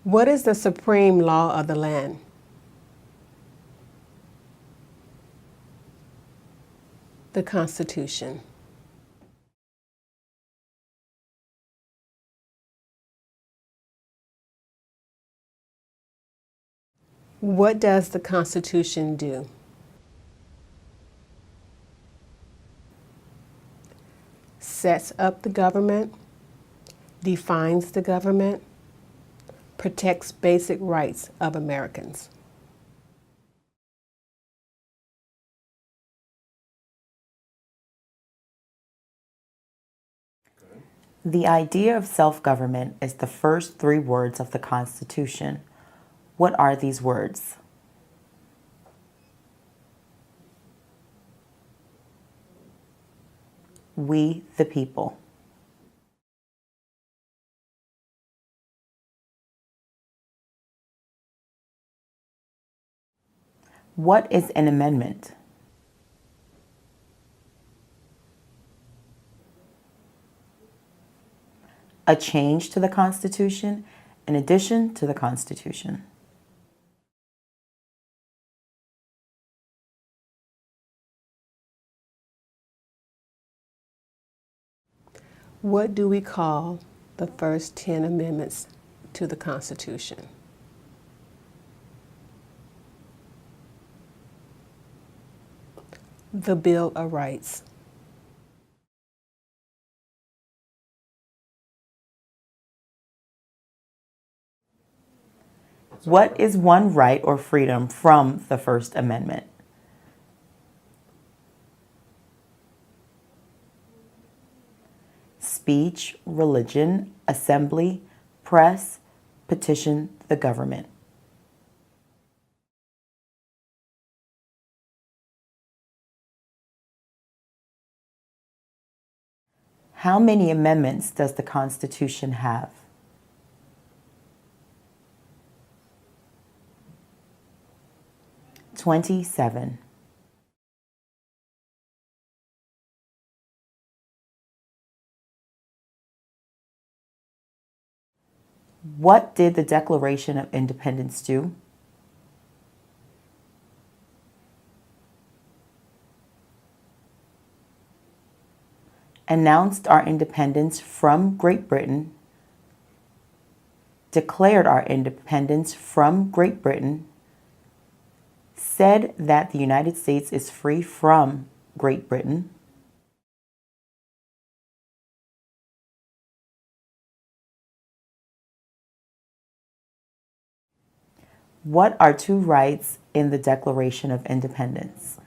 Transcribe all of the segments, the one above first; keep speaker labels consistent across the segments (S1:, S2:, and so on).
S1: What is the supreme law of the land? The Constitution. What does the Constitution do? Sets up the government, defines the government, protects basic rights of Americans.
S2: The idea of self-government is the first three words of the Constitution. What are these words? We, the people. What is an amendment? A change to the Constitution, an addition to the Constitution.
S1: What do we call the first 10 amendments to the Constitution? The Bill of Rights.
S2: What is one right or freedom from the First Amendment? Speech, religion, assembly, press, petition the government. How many amendments does the Constitution have? "27. What did the Declaration of Independence do? Announced our independence from Great Britain, declared our independence from Great Britain, said that the United States is free from Great Britain, What are two rights in the Declaration of Independence?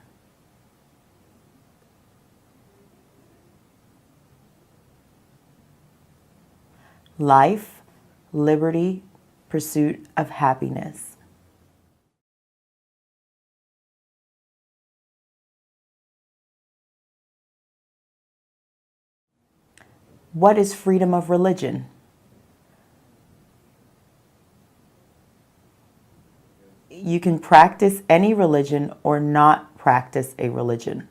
S2: Life, liberty, pursuit of happiness. What is freedom of religion? You can practice any religion or not practice a religion.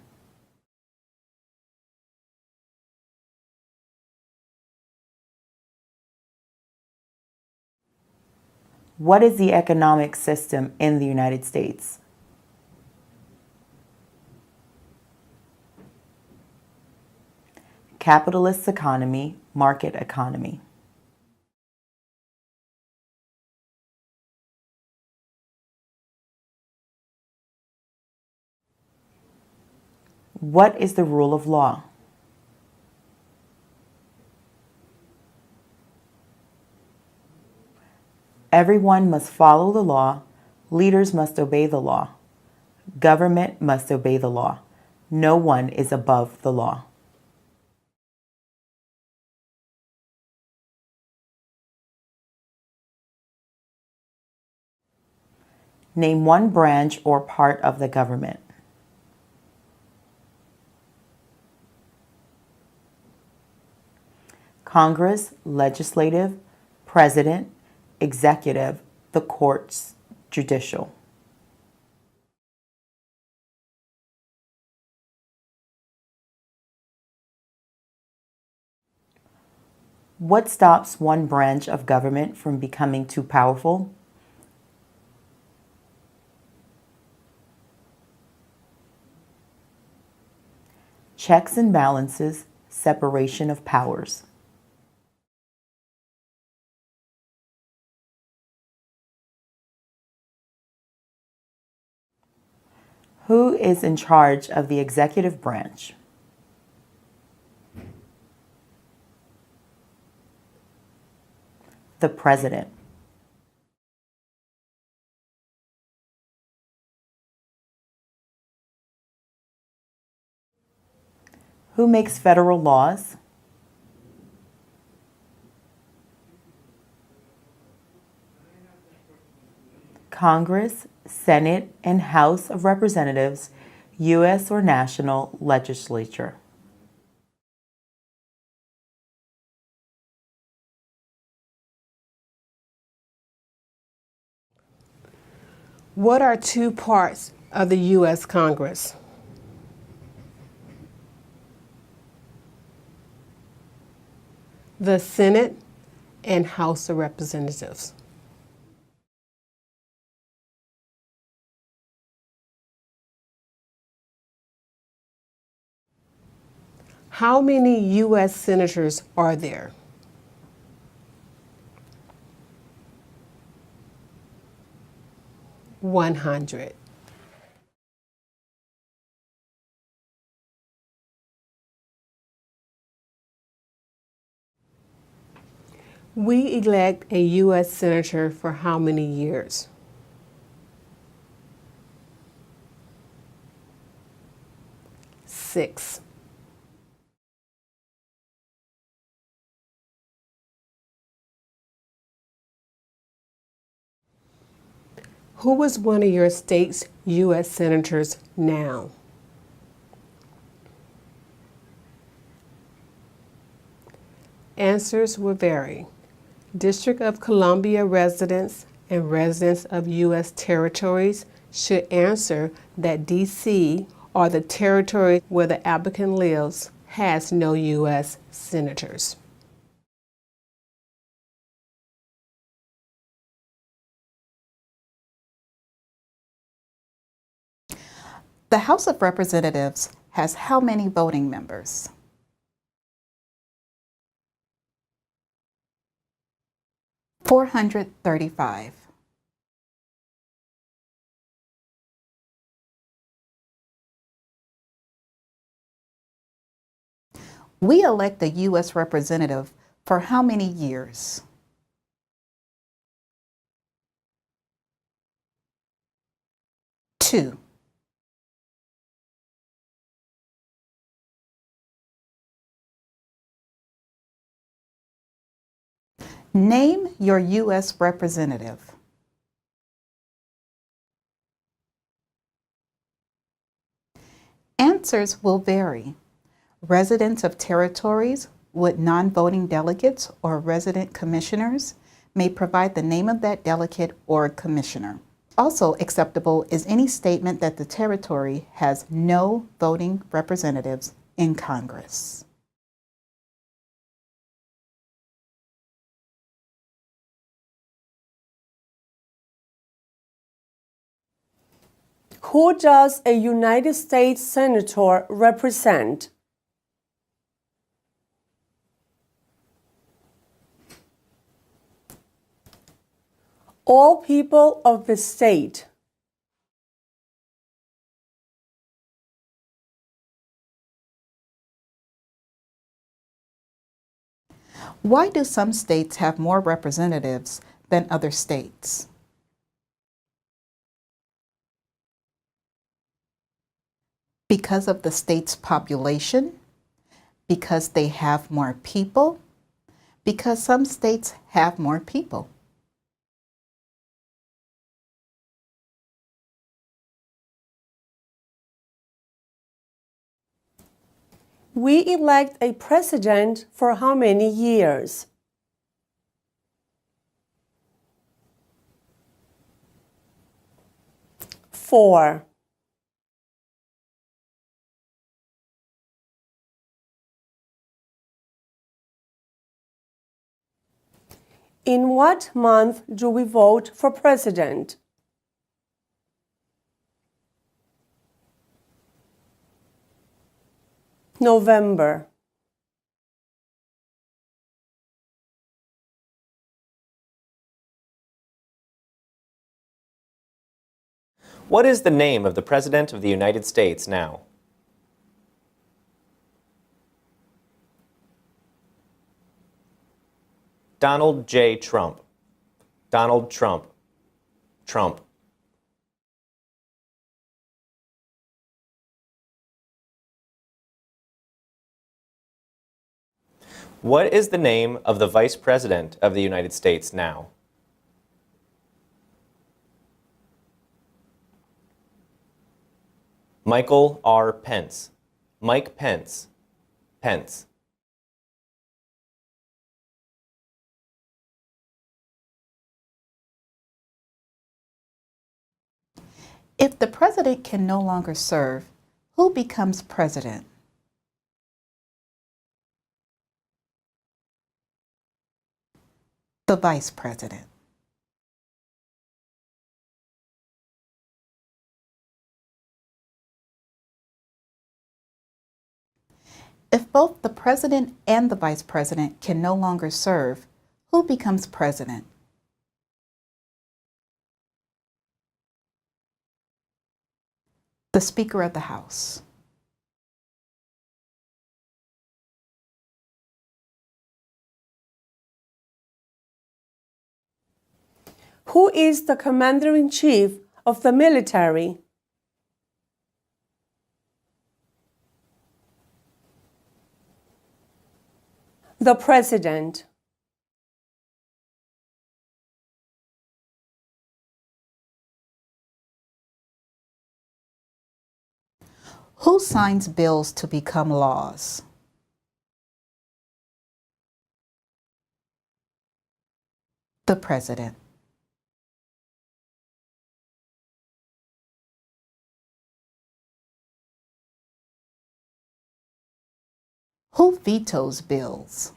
S2: What is the economic system in the United States? Capitalist economy, market economy. What is the rule of law? Everyone must follow the law. Leaders must obey the law. Government must obey the law. No one is above the law. Name one branch or part of the government. Congress, legislative, president, executive, the courts, judicial. What stops one branch of government from becoming too powerful? Checks and balances, separation of powers. Who is in charge of the executive branch? The President. Who makes federal laws? Congress, Senate, and House of Representatives, U.S. or national legislature.
S1: What are two parts of the U.S. Congress? The Senate and House of Representatives. How many U.S. senators are there? $100. We elect a U.S. senator for how many years? 6. Who is one of your state's U.S. senators now? Answers will vary. District of Columbia residents and residents of U.S. territories should answer that D.C. or the territory where the applicant lives has no U.S. senators.
S3: The House of Representatives has how many voting members? 435. We elect a U.S. representative for how many years? 2. Name your U.S. representative. Answers will vary. Residents of territories with non-voting delegates or resident commissioners may provide the name of that delegate or commissioner. Also acceptable is any statement that the territory has no voting representatives in Congress.
S4: Who does a United States Senator represent? All people of the state.
S3: Why do some states have more representatives than other states? Because of the state's population, because they have more people, because some states have more people.
S4: We elect a president for how many years? 4. In what month do we vote for president? November.
S5: What is the name of the President of the United States now? Donald J. Trump. Donald Trump. Trump. What is the name of the Vice President of the United States now? Michael R. Pence. Mike Pence. Pence.
S3: If the president can no longer serve, who becomes president? The vice president. If both the president and the vice president can no longer serve, who becomes president? The Speaker of the House.
S4: Who is the commander-in-chief of the military? The president.
S3: Who signs bills to become laws? The president. Who vetoes bills?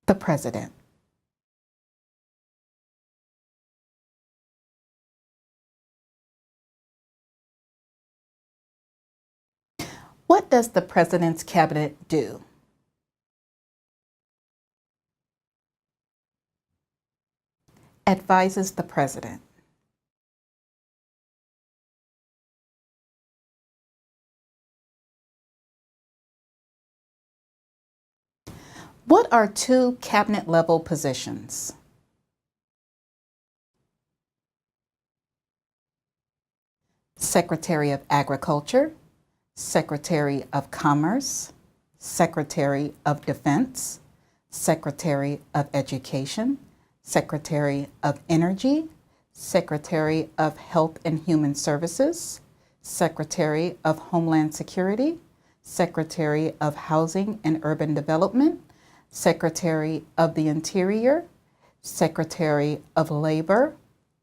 S3: The president. What does the president's cabinet do? Advises the president. What are two cabinet-level positions? Secretary of Agriculture, Secretary of Commerce, Secretary of Defense, Secretary of Education, Secretary of Energy, Secretary of Health and Human Services, Secretary of Homeland Security, Secretary of Housing and Urban Development, Secretary of the Interior, Secretary of Labor,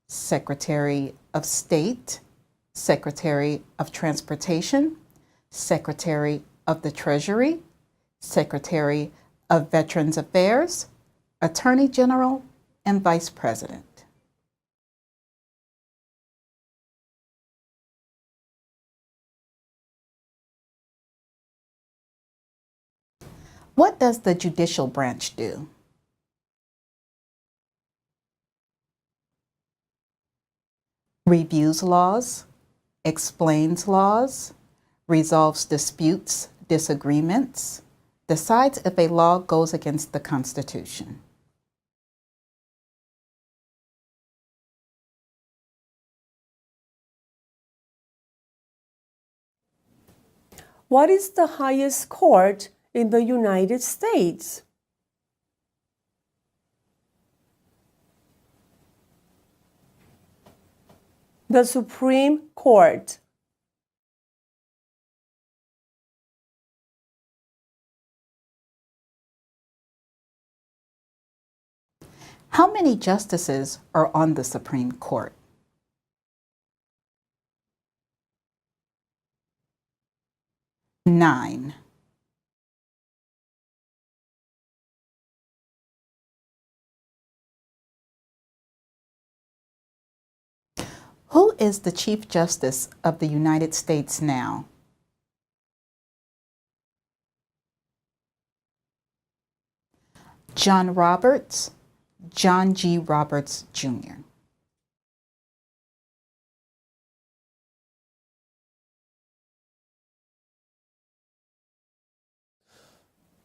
S3: Secretary of State, Secretary of Transportation, Secretary of the Treasury, Secretary of Veterans Affairs, Attorney General, and Vice President. What does the judicial branch do? Reviews laws, explains laws, resolves disputes, disagreements, decides if a law goes against the Constitution.
S4: What is the highest court in the United States? The Supreme Court.
S3: How many justices are on the Supreme Court? 9. Who is the Chief Justice of the United States now? John Roberts, John G. Roberts, Jr.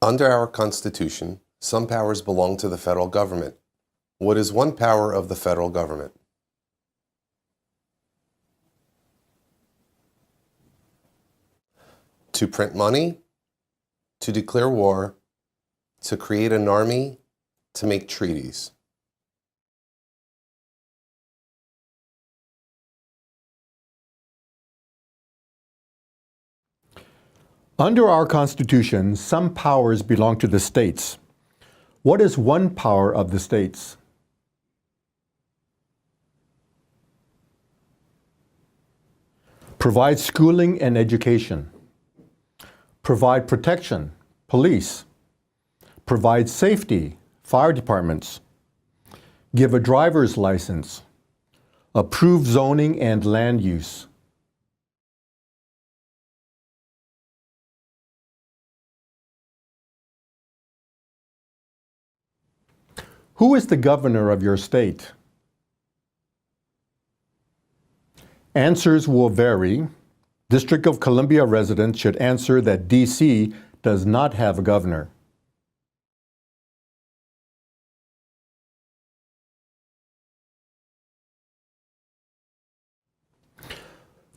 S6: Under our Constitution, some powers belong to the federal government. What is one power of the federal government? To print money, to declare war, to create an army, to make treaties.
S7: Under our Constitution, some powers belong to the states. What is one power of the states? Provide schooling and education. Provide protection, police. Provide safety, fire departments. Give a driver's license. Approve zoning and land use. Who is the governor of your state? Answers will vary. District of Columbia residents should answer that D.C. does not have a governor.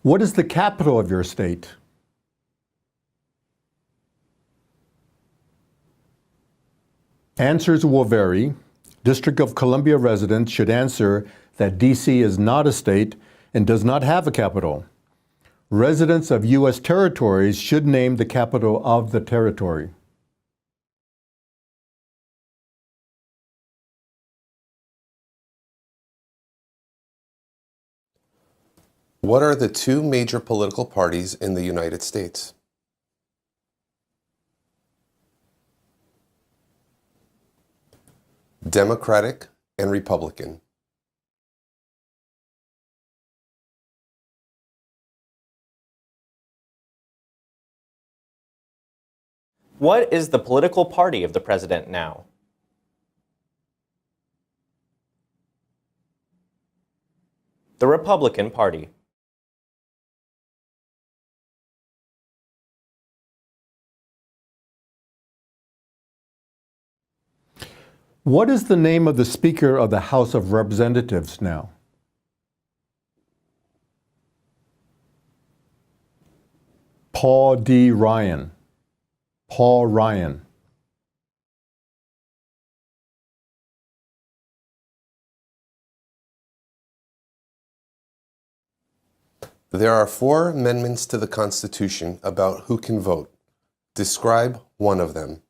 S7: What is the capital of your state? Answers will vary. District of Columbia residents should answer that D.C. is not a state and does not have a capital. Residents of U.S. territories should name the capital of the territory.
S6: What are the two major political parties in the United States? Democratic and Republican.
S5: What is the political party of the president now? The Republican Party.
S7: What is the name of the Speaker of the House of Representatives now? Paul D. Ryan. Paul Ryan.
S6: There are 4 amendments to the Constitution about who can vote. Describe one of them.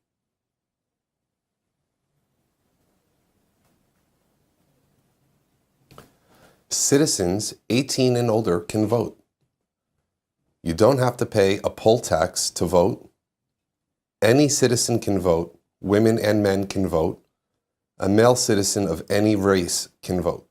S6: Citizens 18 and older can vote. You don't have to pay a poll tax to vote. Any citizen can vote. Women and men can vote. A male citizen of any race can vote.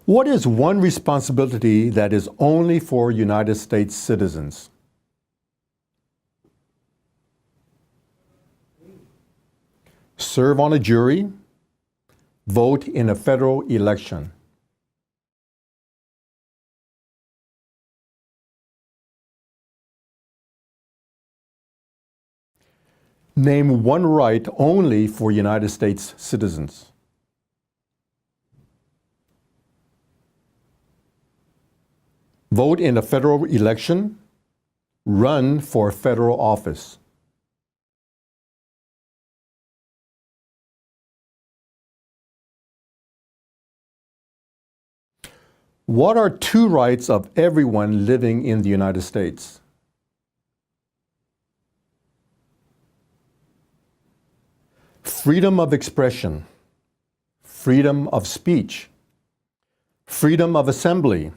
S7: What is one responsibility that is only for United States citizens? Serve on a jury, vote in a federal election. Name one right only for United States citizens. Vote in a federal election, run for federal office. What are 2 rights of everyone living in the United States? Freedom of expression, freedom of speech, freedom of assembly,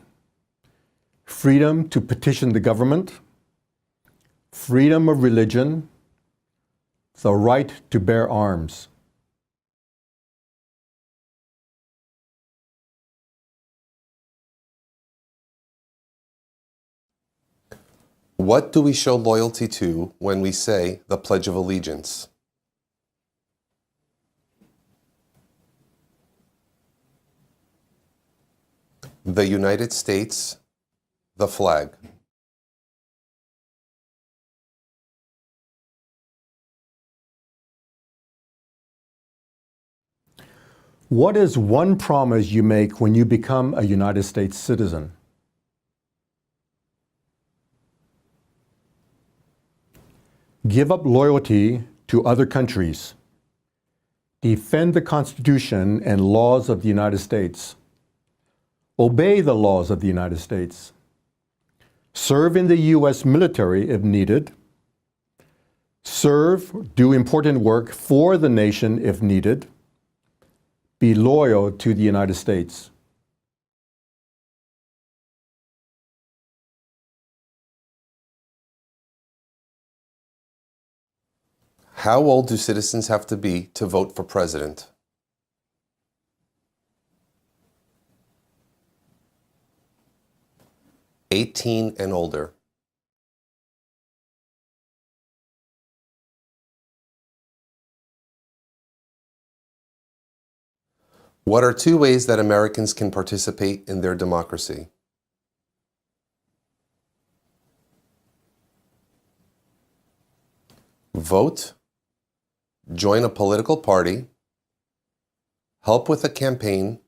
S7: freedom to petition the government, freedom of religion, the right to bear arms.
S6: What do we show loyalty to when we say the Pledge of Allegiance? The United States, the flag.
S7: What is one promise you make when you become a United States citizen? Give up loyalty to other countries. Defend the Constitution and laws of the United States. Obey the laws of the United States. Serve in the U.S. military if needed. Serve, do important work for the nation if needed. Be loyal to the United States.
S6: How old do citizens have to be to vote for president? "18 and older." What are two ways that Americans can participate in their democracy? Vote, join a political party, help with a campaign,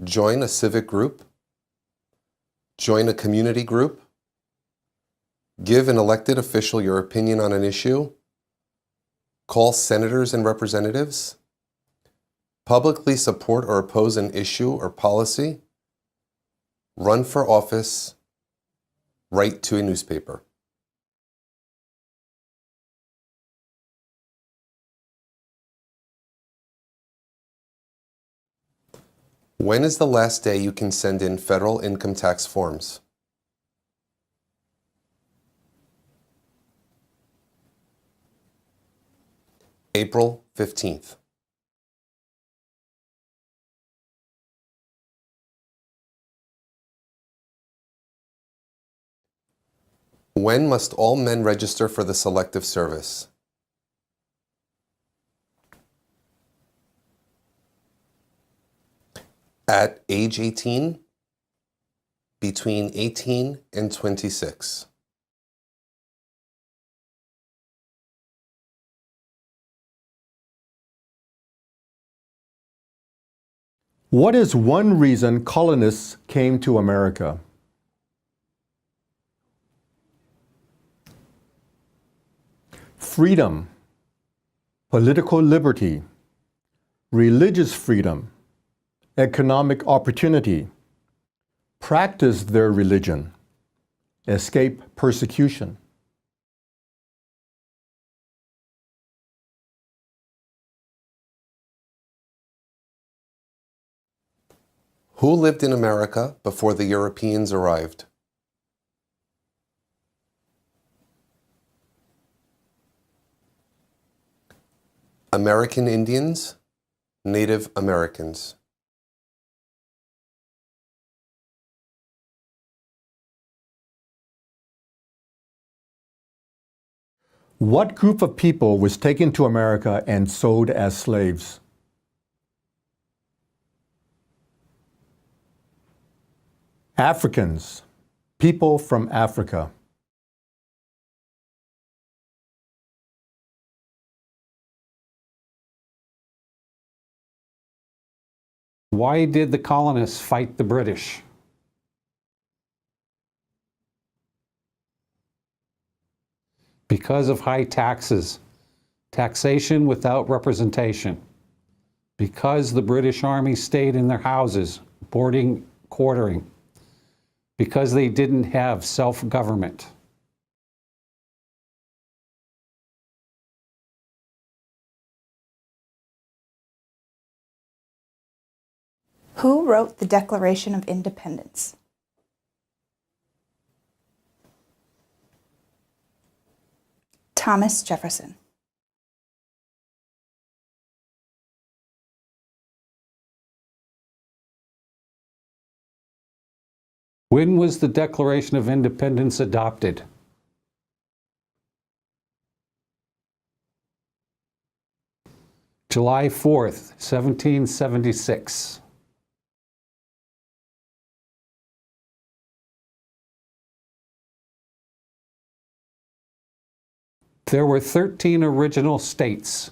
S6: join a civic group, join a community group, give an elected official your opinion on an issue, call senators and representatives, publicly support or oppose an issue or policy, run for office, write to a newspaper. When is the last day you can send in federal income tax forms? April 15th. When must all men register for the Selective Service? At age 18, between 18 and 26.
S7: What is one reason colonists came to America? Freedom, political liberty, religious freedom, economic opportunity, practice their religion, escape persecution.
S6: Who lived in America before the Europeans arrived? American Indians, Native Americans.
S7: What group of people was taken to America and sold as slaves? Africans, people from Africa.
S8: Why did the colonists fight the British? Because of high taxes, taxation without representation. Because the British Army stayed in their houses, quartering. Because they didn't have self-government.
S9: Who wrote the Declaration of Independence? Thomas Jefferson.
S8: When was the Declaration of Independence adopted? July 4th, 1776. There were 13 original states.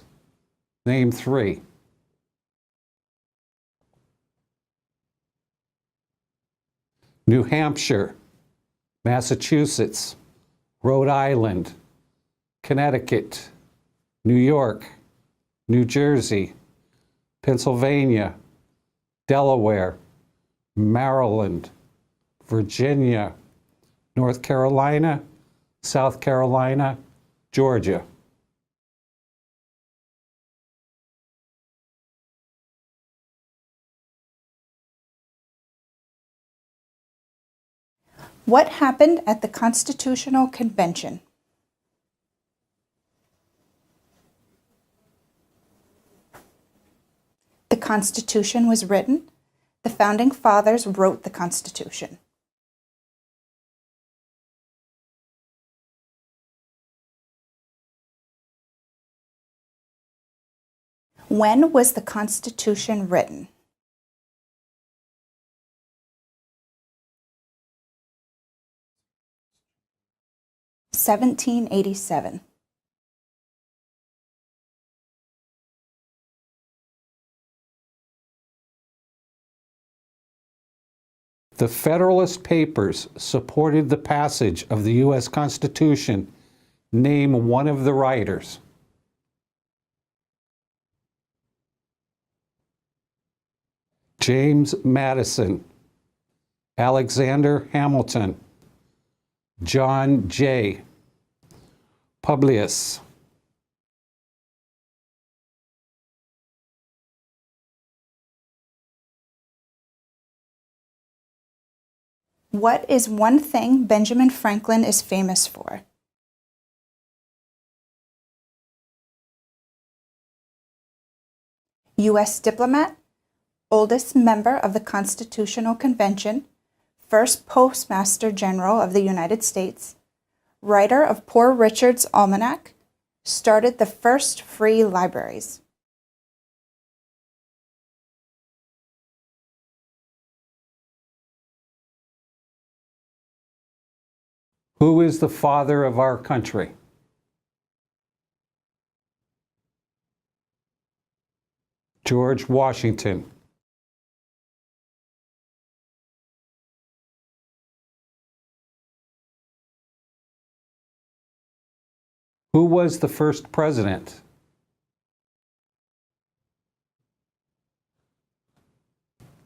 S8: Name 3. New Hampshire, Massachusetts, Rhode Island, Connecticut, New York, New Jersey, Pennsylvania, Delaware, Maryland, Virginia, North Carolina, South Carolina, Georgia.
S9: What happened at the Constitutional Convention? The Constitution was written. The Founding Fathers wrote the Constitution. When was the Constitution written? (1787).
S8: The Federalist Papers supported the passage of the U.S. Constitution. Name one of the writers. James Madison, Alexander Hamilton, John Jay, Publius.
S9: What is one thing Benjamin Franklin is famous for? U.S. diplomat, oldest member of the Constitutional Convention, first Postmaster General of the United States, writer of Poor Richard's Almanac, started the first free libraries.
S8: Who is the father of our country? George Washington. Who was the first president?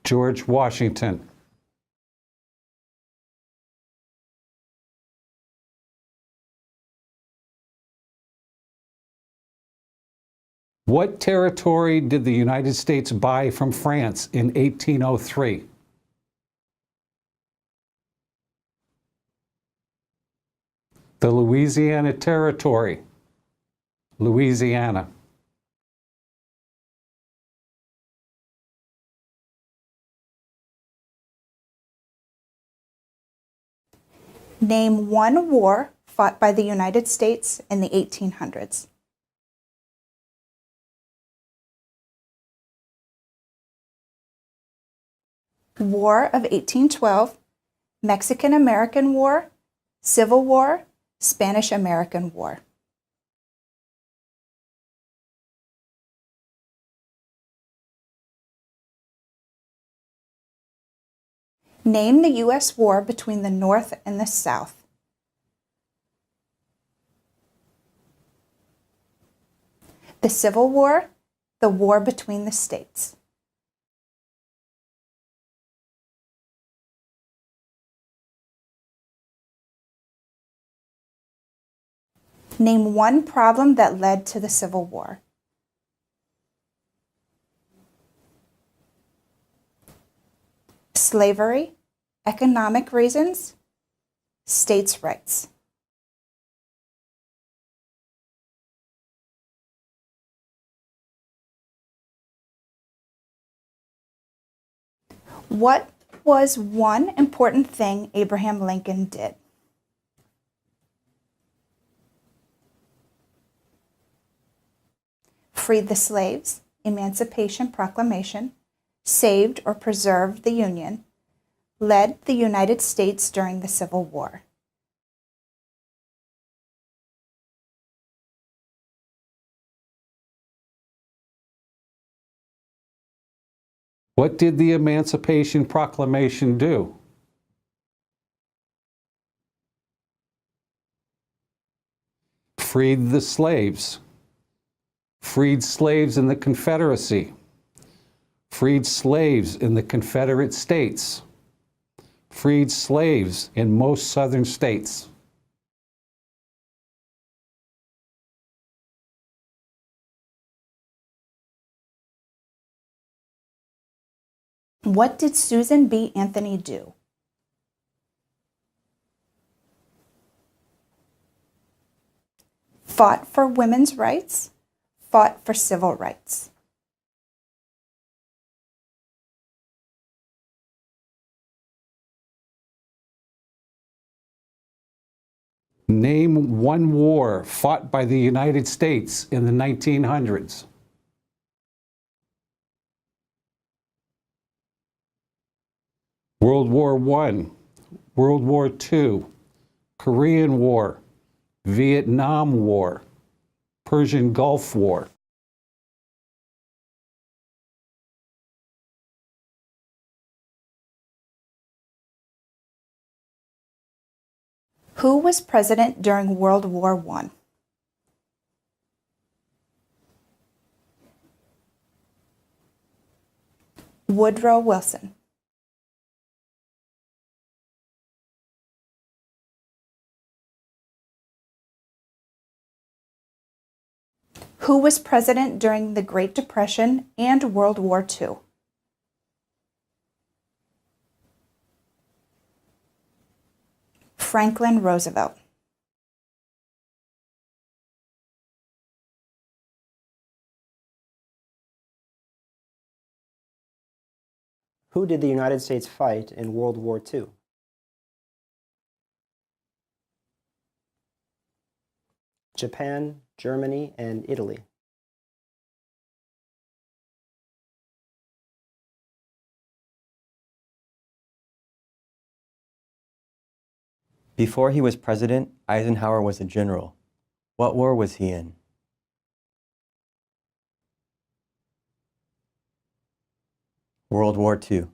S8: George Washington. What territory did the United States buy from France in 1803? The Louisiana Territory, Louisiana.
S9: Name one war fought by the United States in the 1800s. War of 1812, Mexican-American War, Civil War, Spanish-American War. Name the U.S. war between the North and the South. The Civil War, the war between the states. Name one problem that led to the Civil War. Slavery, economic reasons, states' rights. What What was one important thing Abraham Lincoln did? Freed the slaves, Emancipation Proclamation, saved or preserved the Union, led the United States during the Civil War.
S8: What did the Emancipation Proclamation do? Freed the slaves. Freed slaves in the Confederacy. Freed slaves in the Confederate States. Freed slaves in most southern states.
S9: What did Susan B. Anthony do? Fought for women's rights, fought for civil rights.
S8: Name one war fought by the United States in the 1900s. World War I, World War II, Korean War, Vietnam War, Persian Gulf War.
S9: Who was president during World War I? Woodrow Wilson. Who was president during the Great Depression and World War II? Franklin Roosevelt.
S10: Who did the United States fight in World War II? Japan, Germany, and Italy.
S11: Before he was president, Eisenhower was a general. What war was he in? World War II.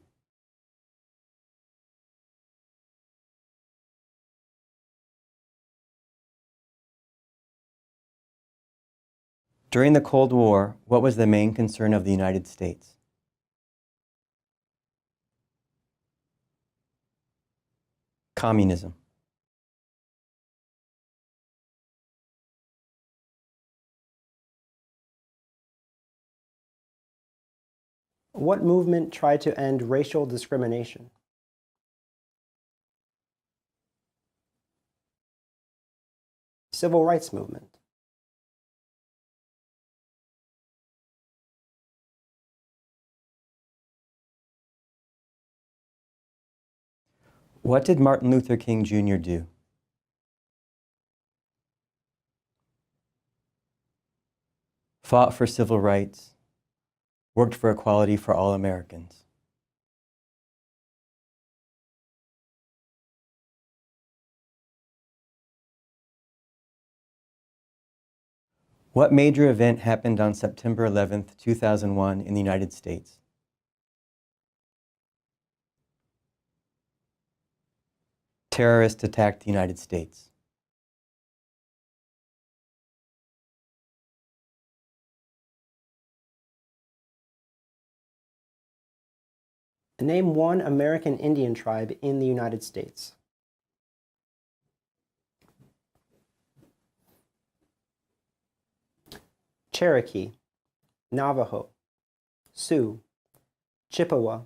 S11: During the Cold War, what was the main concern of the United States? Communism.
S10: What movement tried to end racial discrimination? Civil rights movement.
S11: What did Martin Luther King Jr. do? Fought for civil rights, worked for equality for all Americans. What major event happened on September 11th, 2001 in the United States? Terrorists attacked the United States.
S10: Name one American Indian tribe in the United States. Cherokee, Navajo, Sioux, Chippewa,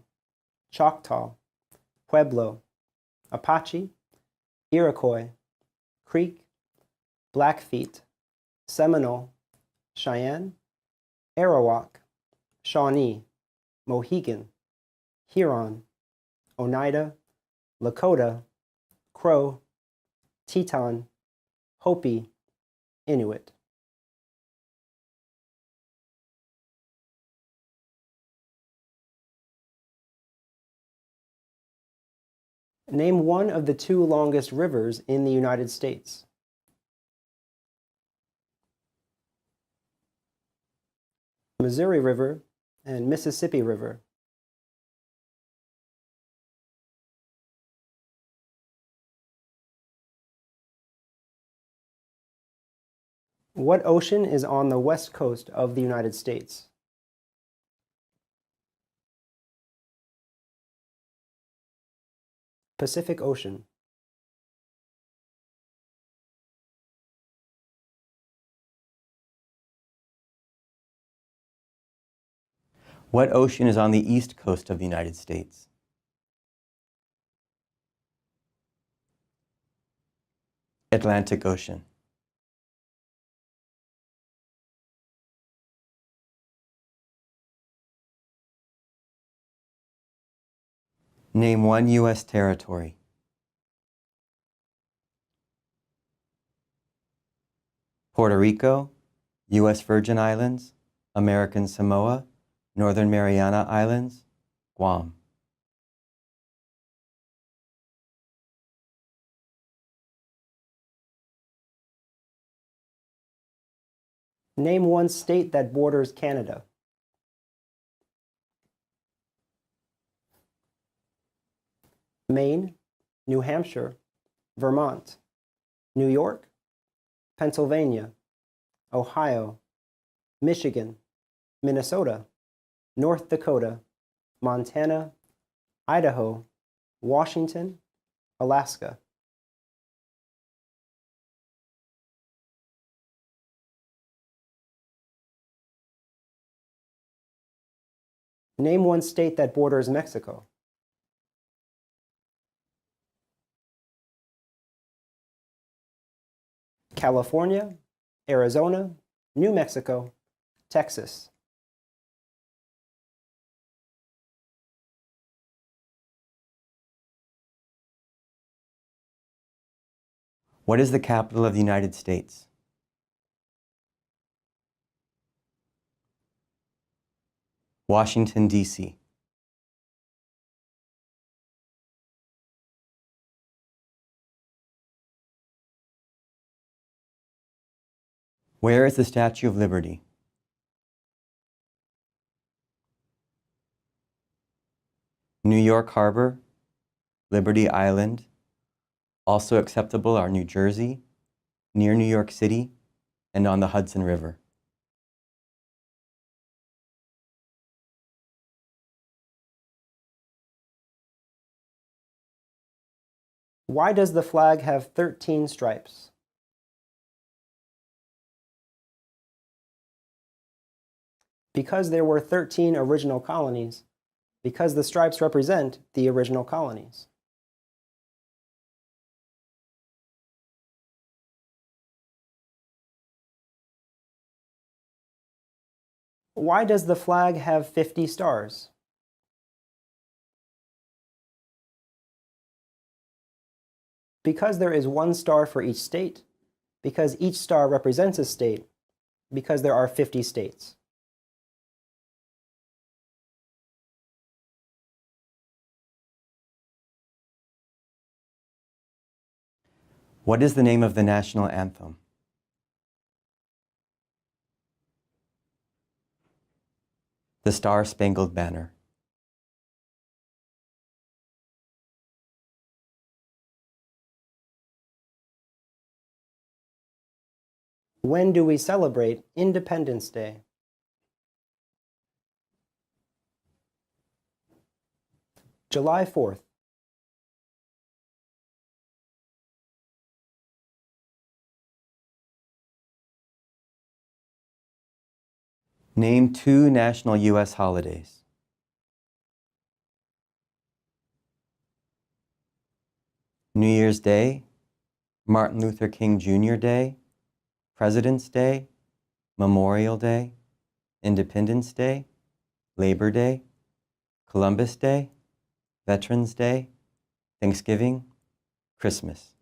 S10: Choctaw, Pueblo, Apache, Iroquois, Creek, Blackfeet, Seminole, Cheyenne, Arawak, Shawnee, Mohegan, Huron, Oneida, Lakota, Crow, Teton, Hopi, Inuit. Name one of the two longest rivers in the United States. Missouri River and Mississippi River. What ocean is on the west coast of the United States? Pacific Ocean.
S11: What ocean is on the east coast of the United States? Atlantic Ocean. Name one U.S. territory. Puerto Rico, U.S. Virgin Islands, American Samoa, Northern Mariana Islands, Guam.
S10: Name one state that borders Canada. Maine, New Hampshire, Vermont, New York, Pennsylvania, Ohio, Michigan, Minnesota, North Dakota, Montana, Idaho, Washington, Alaska. Name one state that borders Mexico. California, Arizona, New Mexico, Texas.
S11: What is the capital of the United States? Washington, D.C. Where is the Statue of Liberty? New York Harbor, Liberty Island. Also acceptable are New Jersey, near New York City, and on the Hudson River.
S10: Why does the flag have 13 stripes? Because there were 13 original colonies, because the stripes represent the original colonies. Why does the flag have 50 stars? Because there is one star for each state, because each star represents a state, because there are 50 states.
S11: What is the name of the national anthem? The Star-Spangled Banner.
S10: When do we celebrate Independence Day? July 4th.
S11: Name two national U.S. holidays. New Year's Day, Martin Luther King Jr. Day, President's Day, Memorial Day, Independence Day, Labor Day, Columbus Day, Veterans Day, Thanksgiving, Christmas.